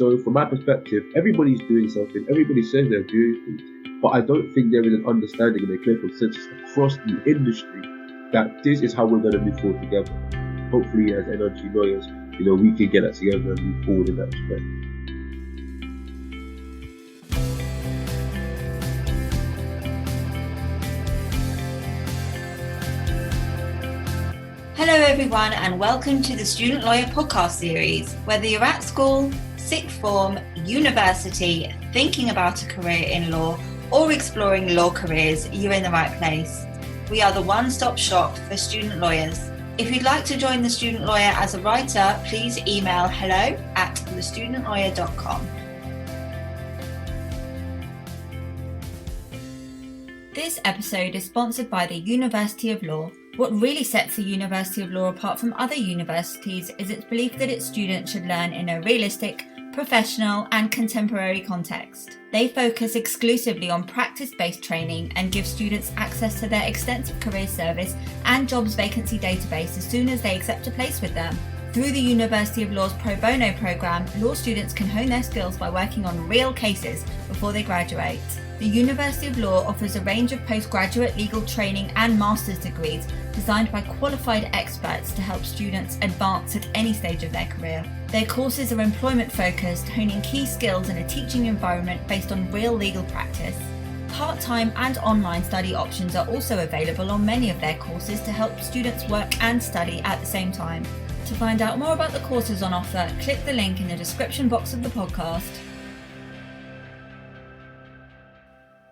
So from my perspective, everybody's doing something, everybody says they're doing things, but I don't think there is an understanding and a clear consensus across the industry that this is how we're going to move forward together. Hopefully as NRG lawyers, we can get that together and move forward in that respect. Hello everyone and welcome to the Student Lawyer podcast series. Whether you're at school, sixth form, university, thinking about a career in law or exploring law careers, you're in the right place. We are the one-stop shop for student lawyers. If you'd like to join the Student Lawyer as a writer, please email hello@thestudentLawyer.com. This episode is sponsored by the University of Law. What really sets the University of Law apart from other universities is its belief that its students should learn in a realistic, professional and contemporary context. They focus exclusively on practice-based training and give students access to their extensive career service and jobs vacancy database as soon as they accept a place with them. Through the University of Law's Pro Bono program, law students can hone their skills by working on real cases before they graduate. The University of Law offers a range of postgraduate legal training and master's degrees designed by qualified experts to help students advance at any stage of their career. Their courses are employment focused, honing key skills in a teaching environment based on real legal practice. Part-time and online study options are also available on many of their courses to help students work and study at the same time. To find out more about the courses on offer, click the link in the description box of the podcast.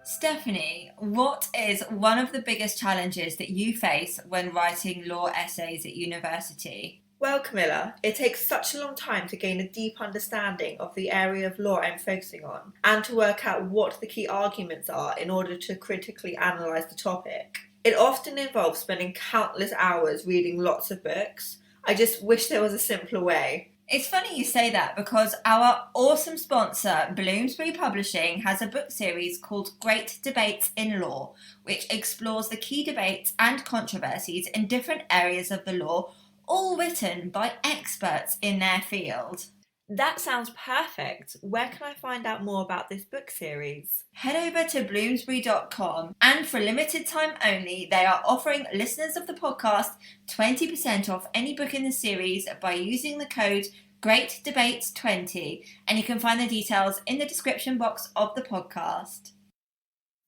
Stephanie, what is one of the biggest challenges that you face when writing law essays at university? Well, Camilla, it takes such a long time to gain a deep understanding of the area of law I'm focusing on and to work out what the key arguments are in order to critically analyse the topic. It often involves spending countless hours reading lots of books. I just wish there was a simpler way. It's funny you say that because our awesome sponsor, Bloomsbury Publishing, has a book series called Great Debates in Law, which explores the key debates and controversies in different areas of the law, all written by experts in their field. That sounds perfect. Where can I find out more about this book series? Head over to bloomsbury.com and for limited time only, they are offering listeners of the podcast 20% off any book in the series by using the code GreatDebates20, and you can find the details in the description box of the podcast.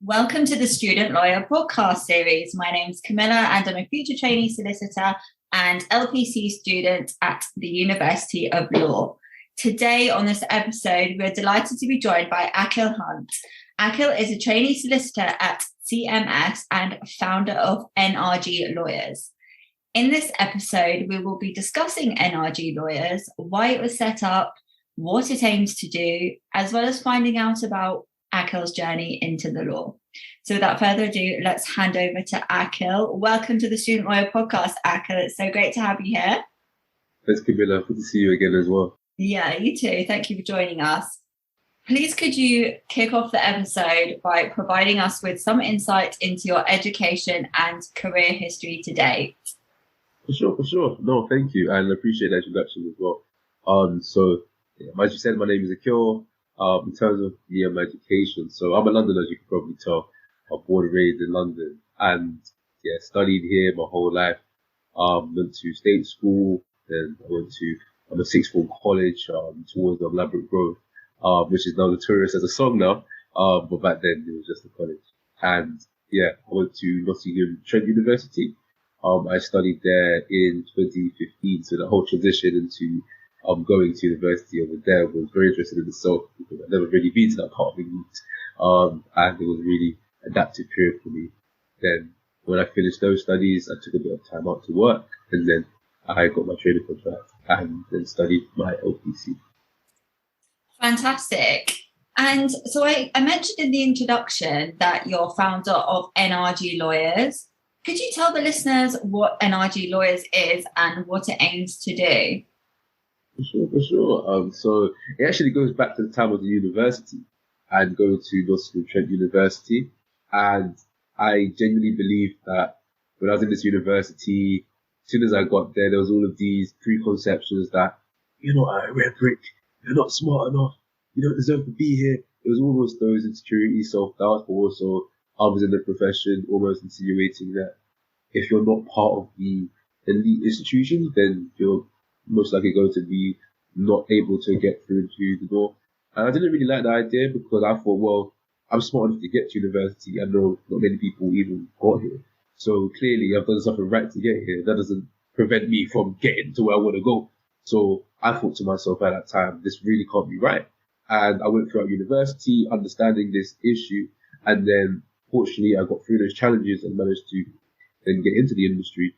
Welcome to the Student Lawyer podcast series. My name's Camilla and I'm a future trainee solicitor and LPC student at the University of Law. Today on this episode, we're delighted to be joined by Akil Hunte. Akil is a trainee solicitor at CMS and founder of NRG Lawyers. In this episode, we will be discussing NRG Lawyers, why it was set up, what it aims to do, as well as finding out about Akil's journey into the law. So without further ado, let's hand over to Akil. Welcome to the Student Lawyer podcast, Akil. It's so great to have you here. Thanks, Camilla. Good to see you again as well. Yeah, you too. Thank you for joining us. Please could you kick off the episode by providing us with some insight into your education and career history to date? For sure. No, thank you. And I appreciate the introduction as well. As you said, my name is Akil. In terms of my education, so I'm a Londoner, as you can probably tell. I'm born and raised in London and studied here my whole life. Went to state school, then I went to a sixth form college towards Ladbroke Grove, which is now notorious as a song now, but back then it was just a college. And I went to Nottingham Trent University. I studied there in 2015, so the whole transition into going to university over there was very interesting in itself because I'd never really been to that part of England, and it was a really adaptive period for me. Then when I finished those studies, I took a bit of time out to work, and then I got my training contract and then studied my LPC. Fantastic. And so I mentioned in the introduction that you're founder of NRG Lawyers. Could you tell the listeners what NRG Lawyers is and what it aims to do? For sure. So it actually goes back to the time of the university and going to Nottingham Trent University. And I genuinely believe that when I was in this university, as soon as I got there was all of these preconceptions that, a rhetoric you're not smart enough, you don't deserve to be here. It was almost those insecurities, self-doubt, but also others in the profession almost insinuating that if you're not part of the elite institutions, then you're most likely going to be not able to get through into the door. And I didn't really like the idea because I thought, well, I'm smart enough to get to university. I know not many people even got here. So clearly I've done something right to get here. That doesn't prevent me from getting to where I want to go. So I thought to myself at that time, this really can't be right. And I went throughout university understanding this issue. And then fortunately I got through those challenges and managed to then get into the industry.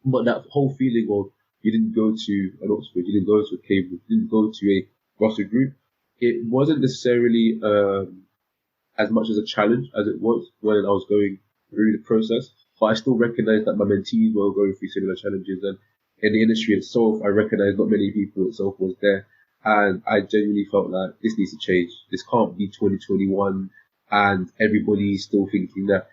But that whole feeling of you didn't go to an Oxford, you didn't go to a Cambridge, you didn't go to a Russell Group, it wasn't necessarily as much as a challenge as it was when I was going through the process. But I still recognized that my mentees were going through similar challenges. And in the industry itself, I recognized not many people itself was there. And I genuinely felt like this needs to change. This can't be 2021 and everybody's still thinking that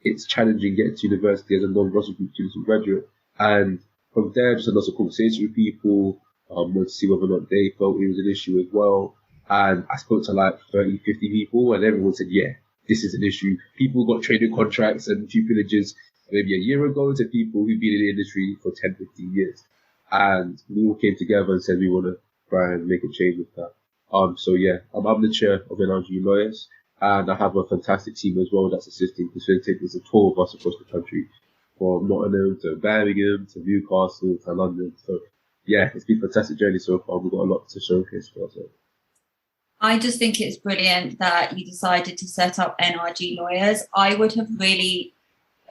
it's challenging getting to university as a non-Russell Group student and graduate. And from there, just had lots of conversation with people, to see whether or not they felt it was an issue as well. And I spoke to like 30, 50 people, and everyone said, yeah, this is an issue. People got training contracts and pupilages maybe a year ago to people who've been in the industry for 10, 15 years. And we all came together and said we want to try and make a change with that. So yeah, I'm the chair of NRG Lawyers, and I have a fantastic team as well that's assisting facilitating. There's a tour of us across the country, from Nottingham to Birmingham to Newcastle to London. So yeah, it's been a fantastic journey so far. We've got a lot to showcase for ourselves. I just think it's brilliant that you decided to set up NRG Lawyers. I would have really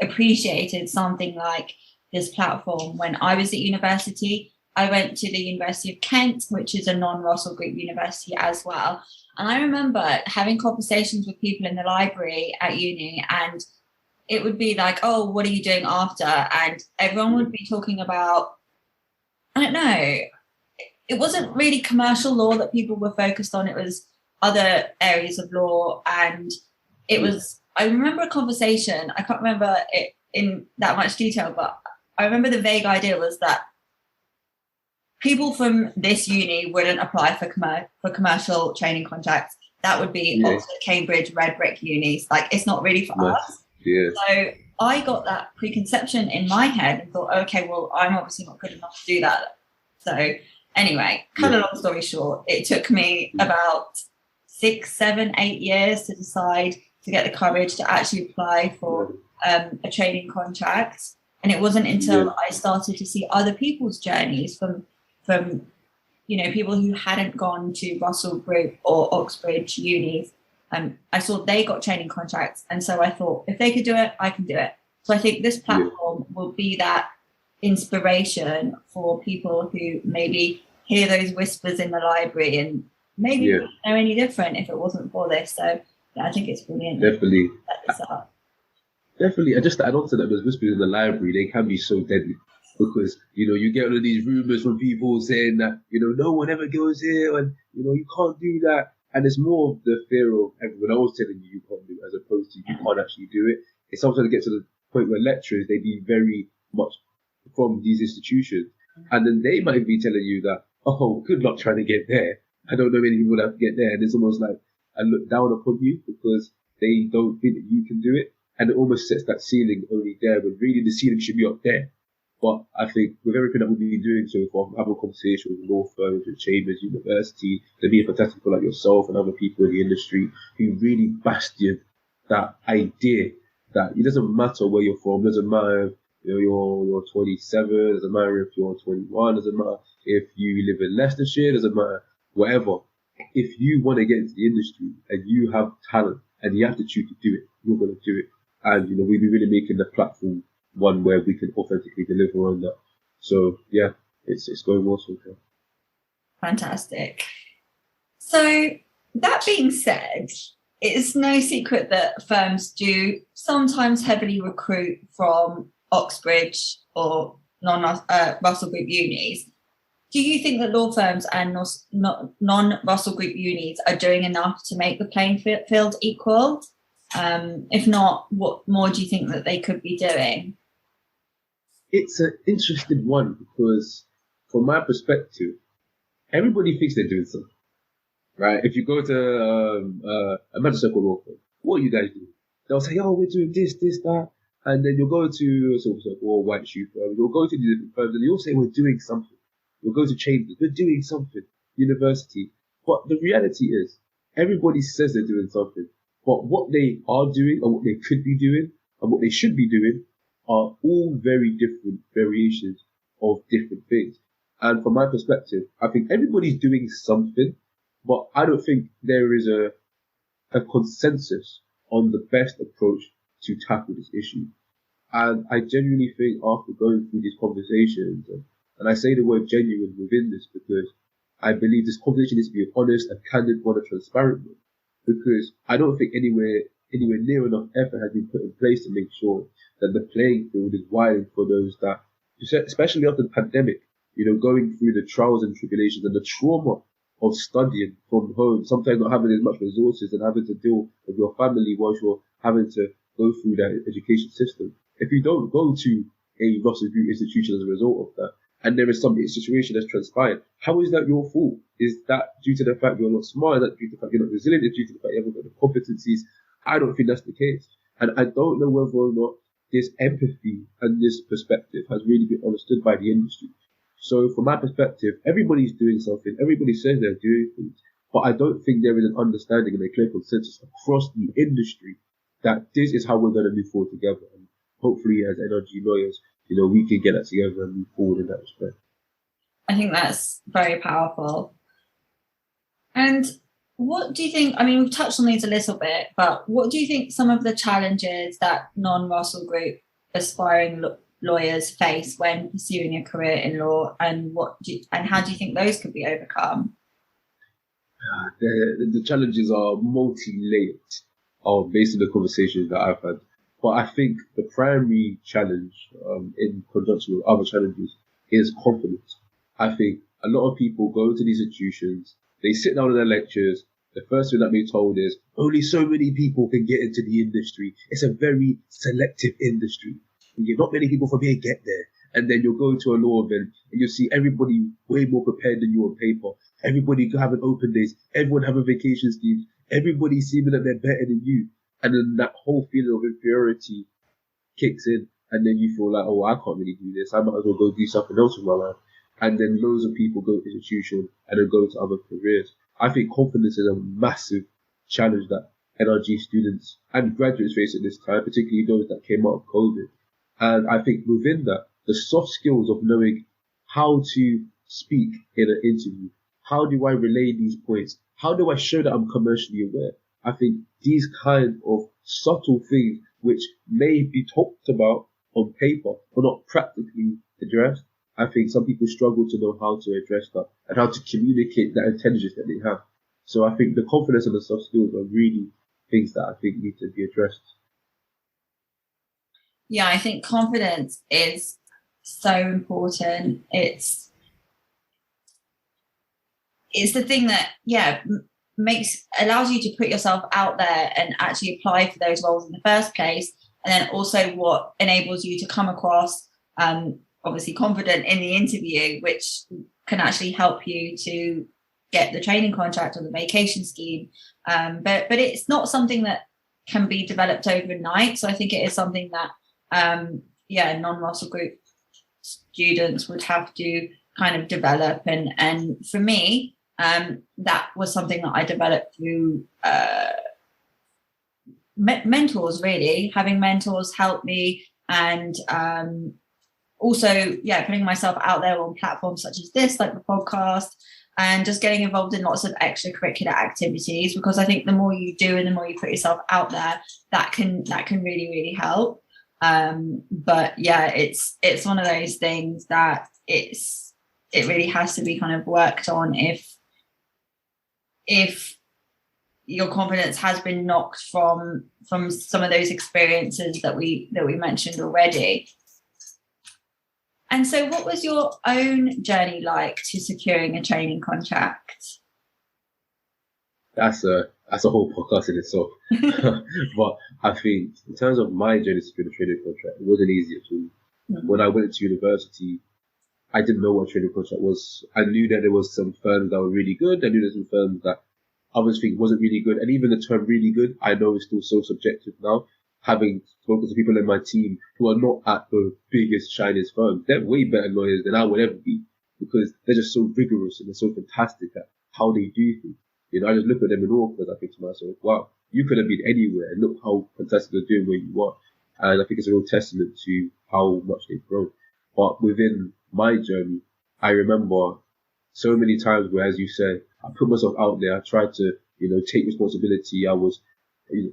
appreciated something like this platform when I was at university. I went to the University of Kent, which is a non-Russell Group university as well. And I remember having conversations with people in the library at uni, and it would be like, oh, what are you doing after? And everyone would be talking about, I don't know, it wasn't really commercial law that people were focused on. It was other areas of law. And it was, I remember a conversation, I can't remember it in that much detail, but I remember the vague idea was that people from this uni wouldn't apply for commercial training contracts. That would be Oxford, Cambridge, red brick unis. Like, it's not really for us. Yeah. So I got that preconception in my head and thought, okay, well, I'm obviously not good enough to do that. So anyway, cut a long story short, it took me about 6, 7, 8 years to decide to get the courage to actually apply for a training contract. And it wasn't until I started to see other people's journeys from people who hadn't gone to Russell Group or Oxbridge unis. I saw they got training contracts. And so I thought, if they could do it, I can do it. So I think this platform will be that inspiration for people who maybe hear those whispers in the library and maybe wouldn't know any different if it wasn't for this. So yeah, I think it's brilliant. Definitely. Set this up. Definitely. And just to add on to that, those whispers in the library, they can be so deadly. Because, you get all of these rumors from people saying that, no one ever goes here and, you can't do that. And it's more of the fear of everyone else telling you can't do it as opposed to you can't actually do it. It's sometimes it gets to the point where lecturers, they be very much from these institutions. And then they might be telling you that, oh, good luck trying to get there. I don't know many people that get there. And it's almost like I look down upon you because they don't think that you can do it. And it almost sets that ceiling only there, but really the ceiling should be up there. But I think with everything that we've been doing so far, having conversations with law firms, with chambers, university, there being fantastic people like yourself and other people in the industry who really bastion that idea that it doesn't matter where you're from, doesn't matter if you're 27, doesn't matter if you're 21, doesn't matter if you live in Leicestershire, doesn't matter, whatever. If you want to get into the industry and you have talent and the aptitude to do it, you're going to do it. And, we'll be really making the platform one where we can authentically deliver on that. So yeah, it's going well so far. Fantastic. So that being said, it's no secret that firms do sometimes heavily recruit from Oxbridge or non-Russell Group unis. Do you think that law firms and non-Russell Group unis are doing enough to make the playing field equal? If not, what more do you think that they could be doing? It's an interesting one because from my perspective, everybody thinks they're doing something, right? If you go to a magistrate law firm, what are you guys doing? They'll say, oh, we're doing this, that. And then you'll go to a solicitor or white shoe firm, you'll go to the different firms and you'll say, we're doing something. You'll go to chambers, we're doing something. University. But the reality is, everybody says they're doing something. But what they are doing and what they could be doing and what they should be doing are all very different variations of different things. And from my perspective, I think everybody's doing something, but I don't think there is a consensus on the best approach to tackle this issue. And I genuinely think after going through these conversations, and I say the word genuine within this because I believe this conversation needs to be honest, a candid one, a transparent one, because I don't think anywhere near enough effort has been put in place to make sure that the playing field is wide for those that, especially after the pandemic, going through the trials and tribulations and the trauma of studying from home, sometimes not having as much resources and having to deal with your family whilst you're having to go through that education system. If you don't go to a Russell Group institution as a result of that, and there is some situation that's transpired, how is that your fault? Is that due to the fact you're not smart? Is that due to the fact you're not resilient? Is it due to the fact you haven't got the competencies? I don't think that's the case. And I don't know whether or not this empathy and this perspective has really been understood by the industry. So from my perspective, everybody's doing something. Everybody says they're doing things. But I don't think there is an understanding and a clear consensus across the industry that this is how we're going to move forward together. And hopefully as NRG lawyers, we can get that together and move forward in that respect. I think that's very powerful. And what do you think, we've touched on these a little bit, but what do you think some of the challenges that non-Russell Group aspiring lawyers face when pursuing a career in law, and how do you think those could be overcome? The challenges are multi-layered based on the conversations that I've had. But I think the primary challenge, in conjunction with other challenges, is confidence. I think a lot of people go to these institutions, they sit down in their lectures, the first thing that they're told is, only so many people can get into the industry. It's a very selective industry. Not many people from here get there. And then you'll go to a law event and you'll see everybody way more prepared than you on paper. Everybody having open days, everyone having vacation schemes, everybody seeming that they're better than you. And then that whole feeling of inferiority kicks in, and then you feel like, oh, I can't really do this. I might as well go do something else with my life. And then loads of people go to institution and then go to other careers. I think confidence is a massive challenge that NRG students and graduates face at this time, particularly those that came out of COVID. And I think within that, the soft skills of knowing how to speak in an interview, how do I relay these points? How do I show that I'm commercially aware? I think these kind of subtle things which may be talked about on paper but not practically addressed, I think some people struggle to know how to address that and how to communicate that intelligence that they have. So I think the confidence and the soft skills are really things that I think need to be addressed. Yeah, I think confidence is so important. It's the thing that, allows you to put yourself out there and actually apply for those roles in the first place. And then also what enables you to come across obviously confident in the interview, which can actually help you to get the training contract or the vacation scheme. But it's not something that can be developed overnight. So I think it is something that non-Russell Group students would have to kind of develop. And for me, that was something that I developed through mentors, really. Having mentors help me, and also putting myself out there on platforms such as this, like the podcast, and just getting involved in lots of extracurricular activities, because I think the more you do and the more you put yourself out there, that can really, really help. But it's one of those things that it really has to be kind of worked on if your confidence has been knocked from some of those experiences that we mentioned already. And so what was your own journey like to securing a training contract? That's a whole podcast in itself. But I think in terms of my journey to secure the training contract, it wasn't easy at all. Mm-hmm. When I went to university, I didn't know what a training contract was. I knew that there was some firms that were really good. I knew there's some firms that others think wasn't really good. And even the term really good, I know is still so subjective now. Having spoken to people in my team who are not at the biggest, shiniest firms, they're way better lawyers than I would ever be because they're just so vigorous and they're so fantastic at how they do things. I just look at them in awe because I think to myself, wow, you could have been anywhere and look how fantastic they're doing where you are. And I think it's a real testament to how much they've grown. But within my journey, I remember so many times where, as you said, I put myself out there. I tried to, take responsibility. I was,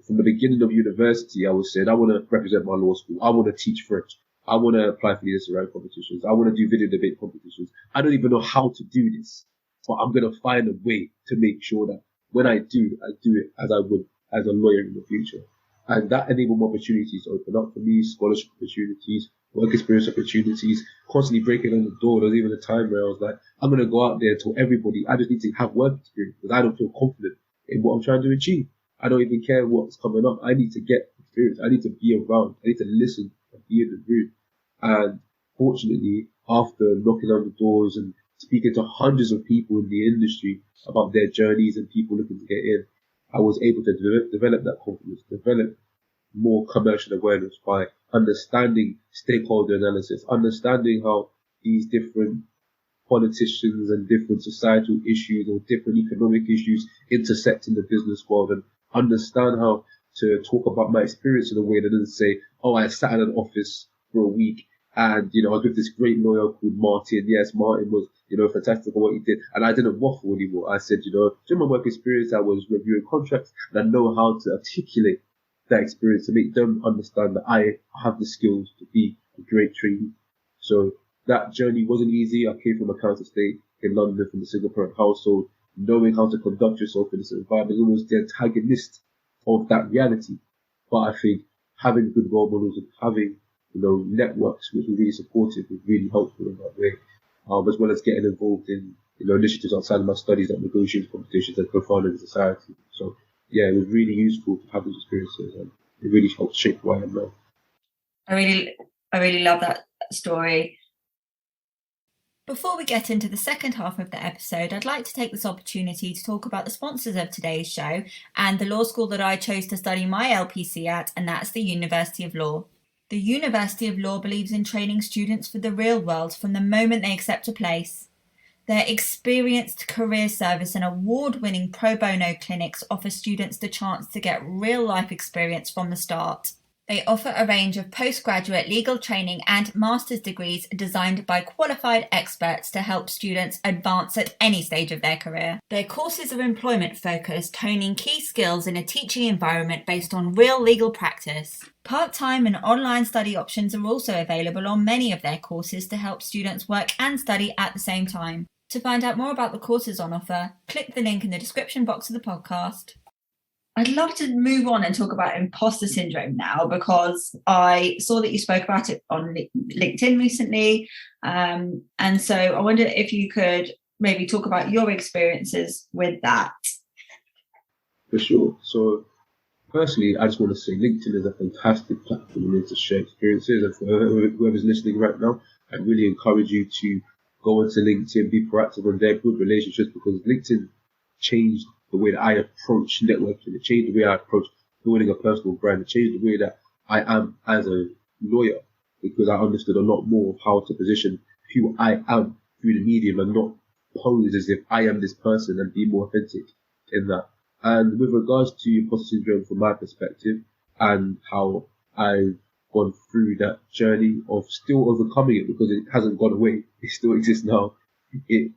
from the beginning of university, I was saying, I want to represent my law school. I want to teach French. I want to apply for leadership round competitions. I want to do video debate competitions. I don't even know how to do this, but I'm going to find a way to make sure that when I do it as I would as a lawyer in the future. And that enabled more opportunities to open up for me, scholarship opportunities, work experience opportunities, constantly breaking on the door. There was even a time where I was like, I'm going to go out there and tell everybody I just need to have work experience because I don't feel confident in what I'm trying to achieve. I don't even care what's coming up. I need to get experience. I need to be around. I need to listen and be in the room. And fortunately, after knocking on the doors and speaking to hundreds of people in the industry about their journeys and people looking to get in, I was able to develop that confidence, develop more commercial awareness by understanding stakeholder analysis, understanding how these different politicians and different societal issues or different economic issues intersect in the business world, and understand how to talk about my experience in a way that doesn't say, oh, I sat in an office for a week and, I was with this great lawyer called Martin. Yes, Martin was, fantastic for what he did. And I didn't waffle anymore. I said, during my work experience, I was reviewing contracts and I know how to articulate that experience to make them understand that I have the skills to be a great trainee. So that journey wasn't easy. I came from a county estate in London from a single parent household. Knowing how to conduct yourself in this environment is almost the antagonist of that reality. But I think having good role models and having, networks which were really supportive was really helpful in that way. As well as getting involved in, initiatives outside of my studies like negotiating competitions and co-founding the society. So yeah, it was really useful to have those experiences and it really helped shape who I am now. I really love that story. Before we get into the second half of the episode, I'd like to take this opportunity to talk about the sponsors of today's show and the law school that I chose to study my LPC at, and that's the University of Law. The University of Law believes in training students for the real world from the moment they accept a place. Their experienced career service and award-winning pro bono clinics offer students the chance to get real-life experience from the start. They offer a range of postgraduate legal training and master's degrees designed by qualified experts to help students advance at any stage of their career. Their courses are employment-focused, honing key skills in a teaching environment based on real legal practice. Part-time and online study options are also available on many of their courses to help students work and study at the same time. To find out more about the courses on offer, click the link in the description box of the podcast. I'd love to move on and talk about imposter syndrome now, because I saw that you spoke about it on LinkedIn recently. And so I wonder if you could maybe talk about your experiences with that. For sure. So firstly, I just want to say LinkedIn is a fantastic platform to share experiences. And for whoever's listening right now, I really encourage you to go onto LinkedIn, be proactive on their good relationships, because LinkedIn changed the way that I approach networking. It changed the way I approach building a personal brand. It changed the way that I am as a lawyer, because I understood a lot more of how to position who I am through the medium and not pose as if I am this person, and be more authentic in that. And with regards to imposter syndrome from my perspective and how I've gone through that journey of still overcoming it, because it hasn't gone away, it still exists now. It's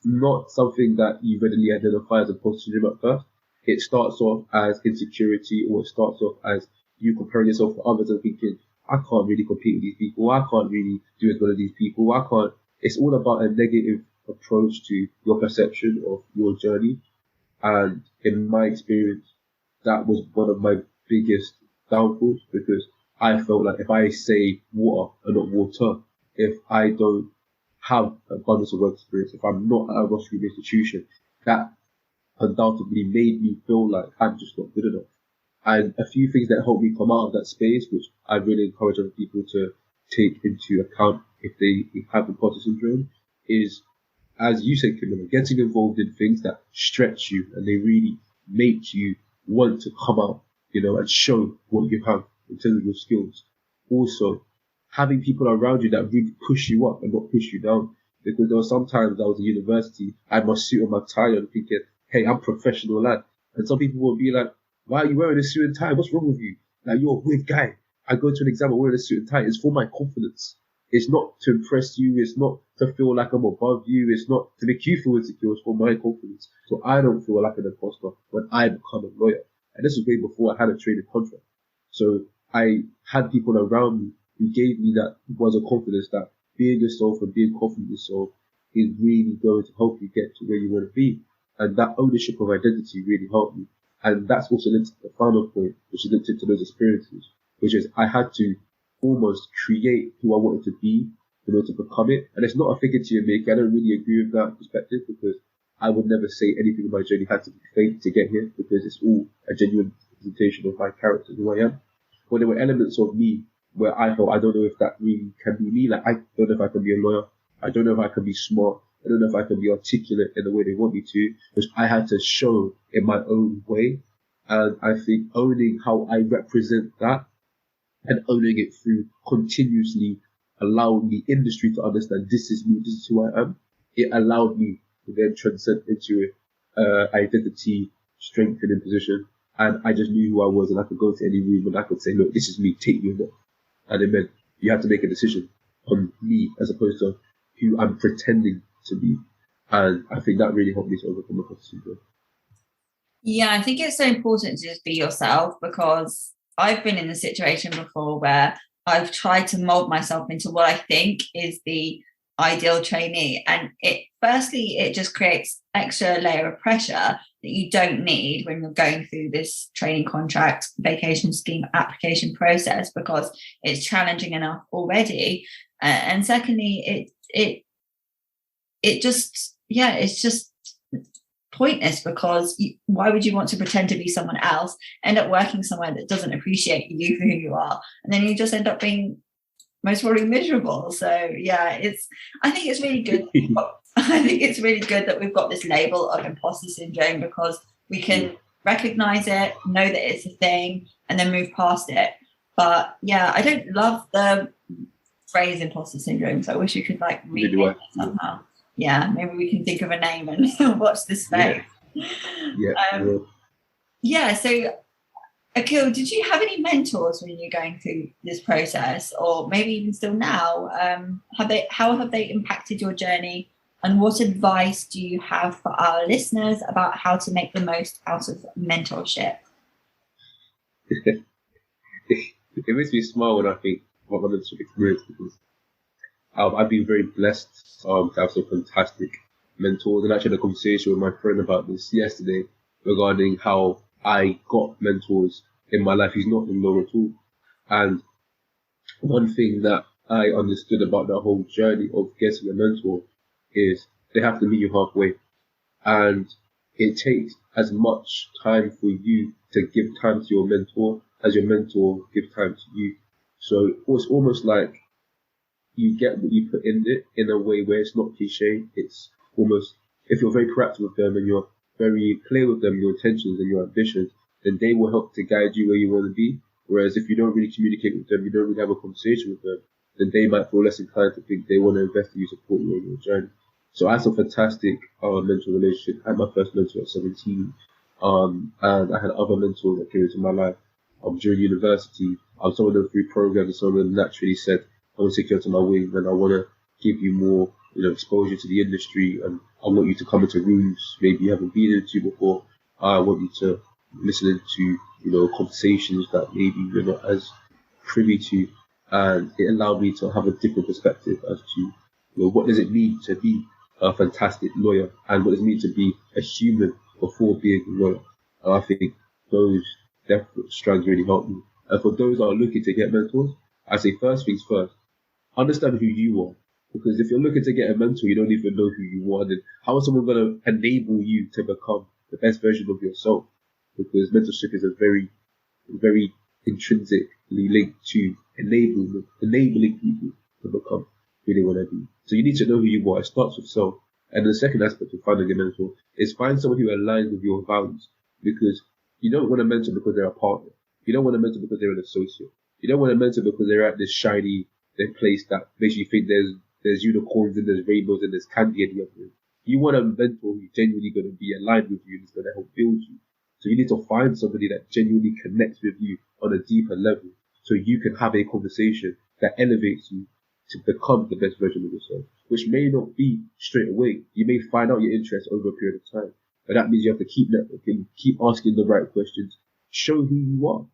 not something that you readily identify as imposter syndrome at first. It starts off as insecurity, or it starts off as you comparing yourself to others and thinking, I can't really compete with these people, I can't really do as well as these people, I can't. It's all about a negative approach to your perception of your journey. And in my experience, that was one of my biggest downfalls, because I felt like if I say water and not water, if I don't have abundance of work experience, if I'm not at a Ross Group institution, that undoubtedly made me feel like I'm just not good enough. And a few things that helped me come out of that space, which I really encourage other people to take into account, if they have imposter syndrome is, as you said, Camilla, getting involved in things that stretch you and they really make you want to come out, and show what you have in terms of your skills. Also, having people around you that really push you up and not push you down. Because there were sometimes I was at university, I had my suit and my tie on thinking, hey, I'm professional lad. And some people will be like, why are you wearing a suit and tie? What's wrong with you? Like, you're a weird guy. I go to an exam, I'm wearing a suit and tie. It's for my confidence. It's not to impress you. It's not to feel like I'm above you. It's not to make you feel insecure. It's for my confidence. So I don't feel like an imposter when I become a lawyer. And this was way before I had a training contract. So I had people around me who gave me that was a confidence that being yourself and being confident in yourself is really going to help you get to where you want to be. And that ownership of identity really helped me. And that's also linked to the final point, which is linked to those experiences, which is I had to almost create who I wanted to be in order to become it. And it's not a figure to make. I don't really agree with that perspective because I would never say anything in my journey had to be fake to get here because it's all a genuine representation of my character, who I am. But there were elements of me where I thought, I don't know if that really can be me. Like, I don't know if I can be a lawyer. I don't know if I can be smart. I don't know if I can be articulate in the way they want me to, which I had to show in my own way. And I think owning how I represent that and owning it through continuously allowing the industry to understand this is me, this is who I am. It allowed me to then transcend into identity, strengthening position. And I just knew who I was and I could go to any room and I could say, look, this is me, take me or not. And it meant you have to make a decision on me as opposed to who I'm pretending to be. And I think that really helped me to overcome the imposter syndrome. Yeah, I think it's so important to just be yourself because I've been in a situation before where I've tried to mold myself into what I think is the ideal trainee. And it just creates extra layer of pressure that you don't need when you're going through this training contract, vacation scheme application process because it's challenging enough already. And secondly, it's just pointless because why would you want to pretend to be someone else, end up working somewhere that doesn't appreciate you for who you are, and then you just end up being most probably miserable. So yeah, I think it's really good. I think it's really good that we've got this label of imposter syndrome because we can recognize it, know that it's a thing, and then move past it. But yeah, I don't love the phrase imposter syndrome, so I wish you could like read it somehow. Yeah, maybe we can think of a name and watch this space. Yeah. So, Akil, did you have any mentors when you're going through this process, or maybe even still now? How have they impacted your journey, and what advice do you have for our listeners about how to make the most out of mentorship? It makes me smile when I think about my mentorship experience because I've been very blessed to have some fantastic mentors. And I actually had a conversation with my friend about this yesterday regarding how I got mentors in my life. He's not in law at all. And one thing that I understood about the whole journey of getting a mentor is they have to meet you halfway. And it takes as much time for you to give time to your mentor as your mentor gives time to you. So it's almost like you get what you put in it in a way where it's not cliche. It's almost, if you're very proactive with them and you're very clear with them, your intentions and your ambitions, then they will help to guide you where you want to be. Whereas if you don't really communicate with them, you don't really have a conversation with them, then they might feel less inclined to think they want to invest in you, support you on your journey. So I had some fantastic mentor relationship. I had my first mentor at 17, and I had other mentors that came into my life during university. Some of them through programs, and some of them naturally said, I want to take you to my wing and I want to give you more, exposure to the industry, and I want you to come into rooms maybe you haven't been into before. I want you to listen to, conversations that maybe you're not as privy to, and it allowed me to have a different perspective as to, what does it mean to be a fantastic lawyer and what does it mean to be a human before being a lawyer. And I think those definite strands really helped me. And for those that are looking to get mentors, I say first things first, understand who you are. Because if you're looking to get a mentor, you don't even know who you are. Then how is someone going to enable you to become the best version of yourself? Because mentorship is a very, very intrinsically linked to enabling people to become really want to be. So you need to know who you are. It starts with self. And the second aspect of finding a mentor is find someone who aligns with your values, because you don't want a mentor because they're a partner. You don't want a mentor because they're an associate. You don't want a mentor because they're at this shiny place that makes you think there's unicorns and there's rainbows and there's candy in the other room. You want a mentor who's genuinely going to be aligned with you and is going to help build you. So you need to find somebody that genuinely connects with you on a deeper level, so you can have a conversation that elevates you to become the best version of yourself, which may not be straight away. You may find out your interests over a period of time, but that means you have to keep networking, keep asking the right questions, show who you are.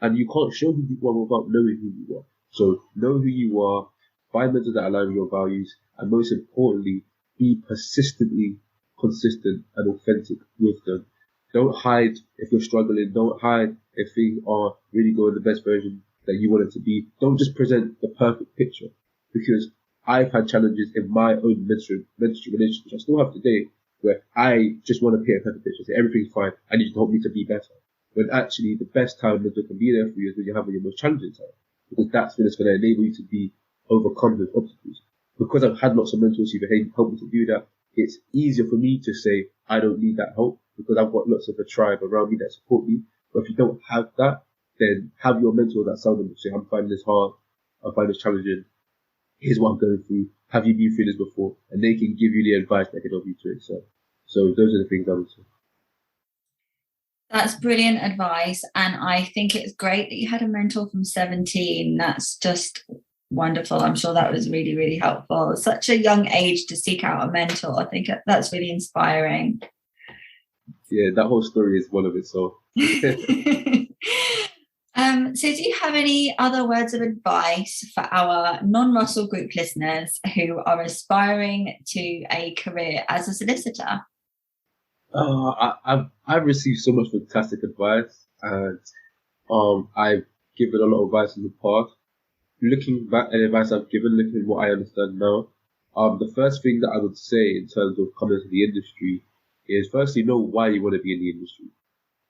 And you can't show who you are without knowing who you are. So know who you are, find mentors that align with your values, and most importantly, be persistently consistent and authentic with them. Don't hide if you're struggling. Don't hide if things are really going the best version that you want it to be. Don't just present the perfect picture, because I've had challenges in my own mentorship relationship, which I still have today, where I just want to paint a perfect picture, say everything's fine, I need to help me to be better. When actually the best time mentor can be there for you is when you're having your most challenging time, because that's when it's going to enable you to be overcome those obstacles. Because I've had lots of mentors who help me to do that, it's easier for me to say I don't need that help, because I've got lots of a tribe around me that support me. But if you don't have that, then have your mentor that seldom say, I'm finding this hard, I find this challenging, here's what I'm going through, have you been through this before? And they can give you the advice that can help you to excel. So those are the things I would say. That's brilliant advice. And I think it's great that you had a mentor from 17. That's just wonderful. I'm sure that was really, really helpful. Such a young age to seek out a mentor. I think that's really inspiring. Yeah, that whole story is one of it. So, so do you have any other words of advice for our non-Russell Group listeners who are aspiring to a career as a solicitor? I've received so much fantastic advice, and I've given a lot of advice in the past. Looking back at the advice I've given, looking at what I understand now, the first thing that I would say in terms of coming into the industry is firstly know why you want to be in the industry,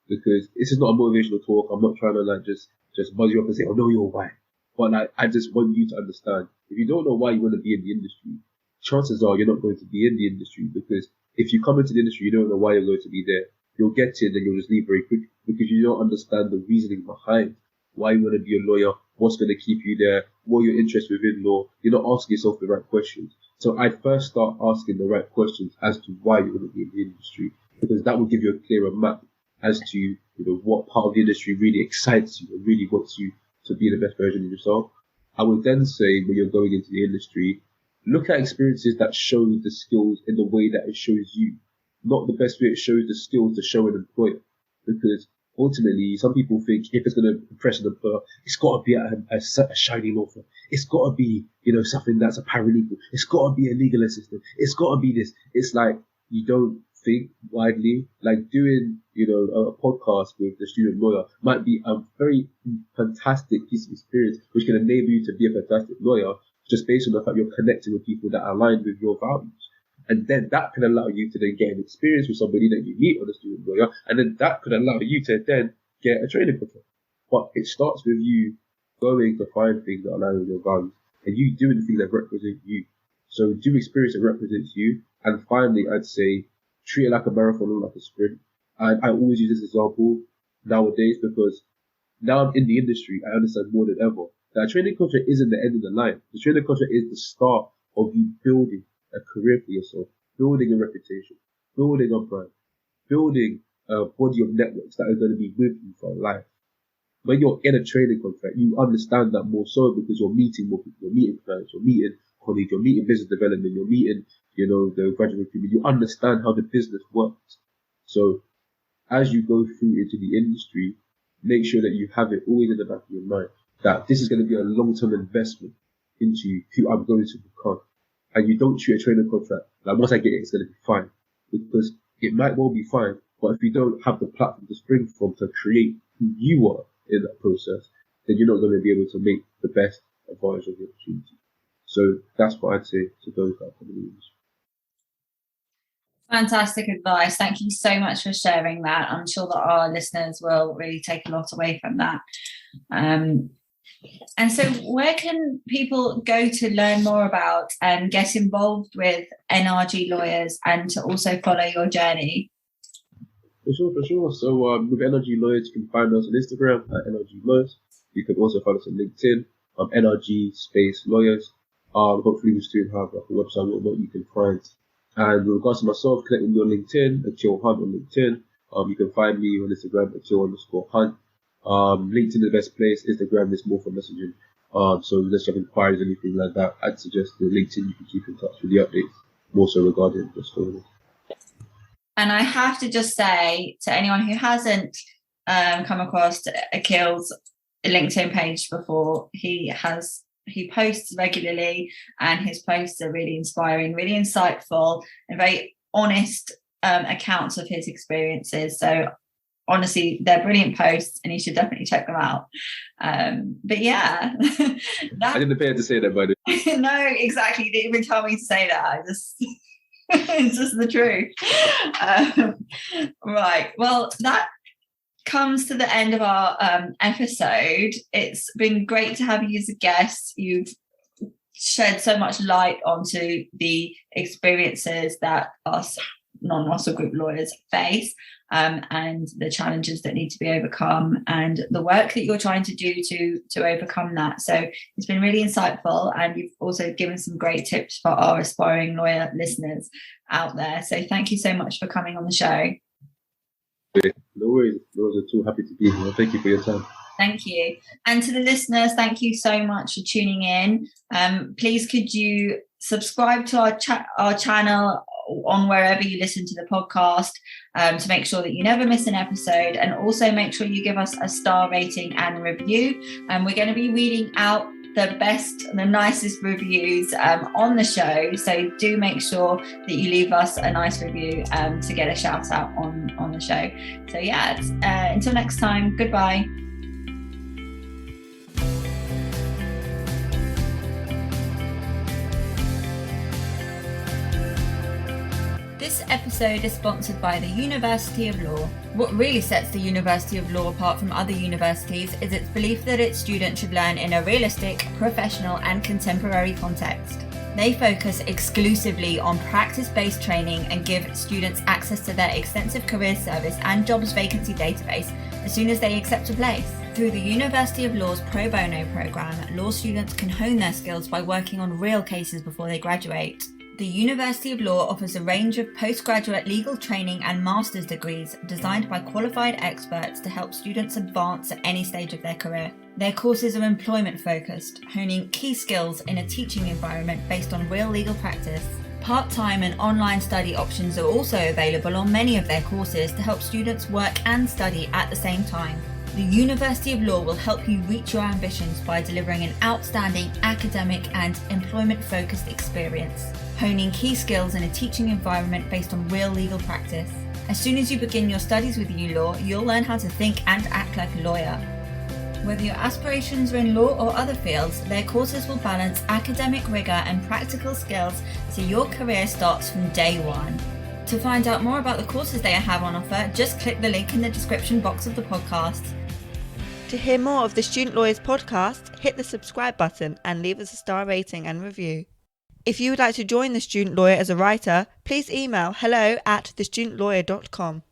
because this is not a motivational talk. I'm not trying to just buzz you up and say, oh, know your why. But I just want you to understand, if you don't know why you want to be in the industry, chances are you're not going to be in the industry, because if you come into the industry, you don't know why you're going to be there. You'll get in and you'll just leave very quick, because you don't understand the reasoning behind why you want to be a lawyer, what's going to keep you there, what your interest within law. You're not asking yourself the right questions. So I'd first start asking the right questions as to why you want to be in the industry, because that will give you a clearer map as to what part of the industry really excites you and really wants you to be the best version of yourself. I would then say, when you're going into the industry, look at experiences that show the skills in the way that it shows you, not the best way it shows the skills to show an employer. Because ultimately, some people think if it's going to impress an employer, it's got to be a shiny law firm. It's got to be, something that's a paralegal. It's got to be a legal assistant. It's got to be this. It's like you don't think widely. Like doing, a podcast with the student lawyer might be a very fantastic piece of experience, which can enable you to be a fantastic lawyer, just based on the fact you're connecting with people that align with your values. And then that can allow you to then get an experience with somebody that you meet on a student lawyer, and then that could allow you to then get a training contract. But it starts with you going to find things that align with your values, and you doing things that represent you. So do experience that represents you. And finally, I'd say treat it like a marathon, not like a sprint. And I always use this example nowadays, because now I'm in the industry, I understand more than ever that a training contract isn't the end of the line. The training contract is the start of you building a career for yourself, building a reputation, building a brand, building a body of networks that are going to be with you for life. When you're in a training contract, you understand that more so, because you're meeting more people, you're meeting clients, you're meeting colleagues, you're meeting business development, you're meeting, the graduate recruitment. You understand how the business works. So as you go through into the industry, make sure that you have it always in the back of your mind that this is going to be a long-term investment into who I'm going to become. And you don't treat a training contract like once I get it, it's going to be fine. Because it might well be fine, but if you don't have the platform to spring from to create who you are in that process, then you're not going to be able to make the best advantage of the opportunity. So that's what I'd say to those that are coming in the industry. Fantastic advice. Thank you so much for sharing that. I'm sure that our listeners will really take a lot away from that. And so where can people go to learn more about and get involved with NRG Lawyers and to also follow your journey? For sure. So with NRG Lawyers, you can find us on Instagram at NRG Lawyers. You can also find us on LinkedIn, NRG space Lawyers. Hopefully we still have like a website what you can find. And with regards to myself, connect with me on LinkedIn, Akil Hunte on LinkedIn. You can find me on Instagram, Akil_Hunt. LinkedIn is the best place. Instagram is more for messaging. So unless you have inquiries or anything like that, I'd suggest the LinkedIn. You can keep in touch with the updates, more so regarding the story. And I have to just say to anyone who hasn't come across Akil's LinkedIn page before, he posts regularly, and his posts are really inspiring, really insightful, and very honest accounts of his experiences. So honestly, they're brilliant posts, and you should definitely check them out. But yeah, I didn't prepare to say that, by the way. No, exactly. You didn't even tell me to say that. I just it's just the truth. Right. Well, that comes to the end of our episode. It's been great to have you as a guest. You've shed so much light onto the experiences that us non-Russell Group lawyers face, and the challenges that need to be overcome, and the work that you're trying to do to overcome that. So it's been really insightful, and you've also given some great tips for our aspiring lawyer listeners out there. So thank you so much for coming on the show. No worries at all. Happy to be here. Thank you for your time. Thank you. And to the listeners, thank you so much for tuning in. Please could you subscribe to our channel on wherever you listen to the podcast, to make sure that you never miss an episode, and also make sure you give us a star rating and review. And we're going to be reading out the best and the nicest reviews on the show, so do make sure that you leave us a nice review to get a shout out on the show. So yeah, until next time, goodbye. This episode is sponsored by the University of Law. What really sets the University of Law apart from other universities is its belief that its students should learn in a realistic, professional and contemporary context. They focus exclusively on practice-based training and give students access to their extensive career service and jobs vacancy database as soon as they accept a place. Through the University of Law's Pro Bono program, law students can hone their skills by working on real cases before they graduate. The University of Law offers a range of postgraduate legal training and master's degrees designed by qualified experts to help students advance at any stage of their career. Their courses are employment focused, honing key skills in a teaching environment based on real legal practice. Part-time and online study options are also available on many of their courses to help students work and study at the same time. The University of Law will help you reach your ambitions by delivering an outstanding academic and employment-focused experience, honing key skills in a teaching environment based on real legal practice. As soon as you begin your studies with ULaw, you'll learn how to think and act like a lawyer. Whether your aspirations are in law or other fields, their courses will balance academic rigor and practical skills so your career starts from day one. To find out more about the courses they have on offer, just click the link in the description box of the podcast. To hear more of the Student Lawyers podcast, hit the subscribe button and leave us a star rating and review. If you would like to join the Student Lawyer as a writer, please email hello@thestudentlawyer.com.